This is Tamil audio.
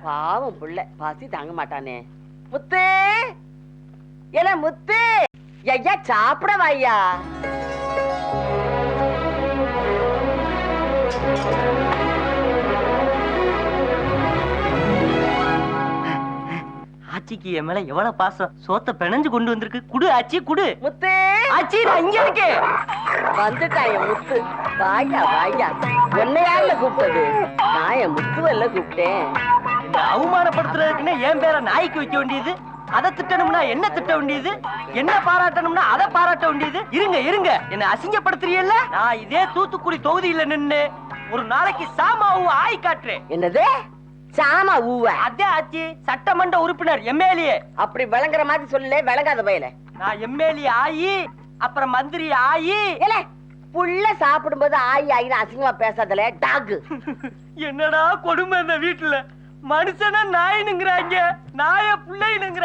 பாவம் புள்ள பசி தாங்க மாட்டானே. முத்து ஏல முத்து, ஐயா சாப்பிட வாய்யா. ஆச்சிக்கு என் மேல எவ்வளவு பாசம். சோத்த பிணைஞ்சு கொண்டு வந்திருக்கு. குடு ஆச்சி குடு. முத்து ஆச்சி நான் இங்க இருக்கேன். வந்துட்டாய முத்து. வாயா வாயா. உன்னையால கூப்பிட்டது நான் என் முத்துவல்ல கூப்பிட்டேன். அவமானப்படுத்துறதுக்குன்னு என் பேரை நாய்க்கு வைக்க வேண்டியது, அதை திட்டணும்னா என்ன திட்ட வேண்டியது, என்ன பாராட்டணும்னா அதை பாராட்ட வேண்டியது. இருங்க இருங்க, என்ன அசிங்கப்படுத்துறீல்ல? நான் இதே தூத்துக்குடி தொகுதியில நின்னு ஒரு நாளைக்கு சாமாவும் ஆய் காட்டுறேன். என்னது சாமா ஊவ? அதே ஆச்சி, சட்டமன்ற உறுப்பினர் எம்எல்ஏ. அப்படி விளங்குற மாதிரி சொல்ல, விளங்காத பையல. நான் எம்எல்ஏ ஆயி அப்புறம் மந்திரி ஆயி. ஏல புள்ள சாப்பிடும்போது ஆயி ஆயின்னு அசிங்கமா பேசாதல டாக். என்னடா கொடுமை இந்த வீட்டுல. மனுஷன நாயினுங்கிறாங்க, நாய புள்ளைனுங்கிறாங்க.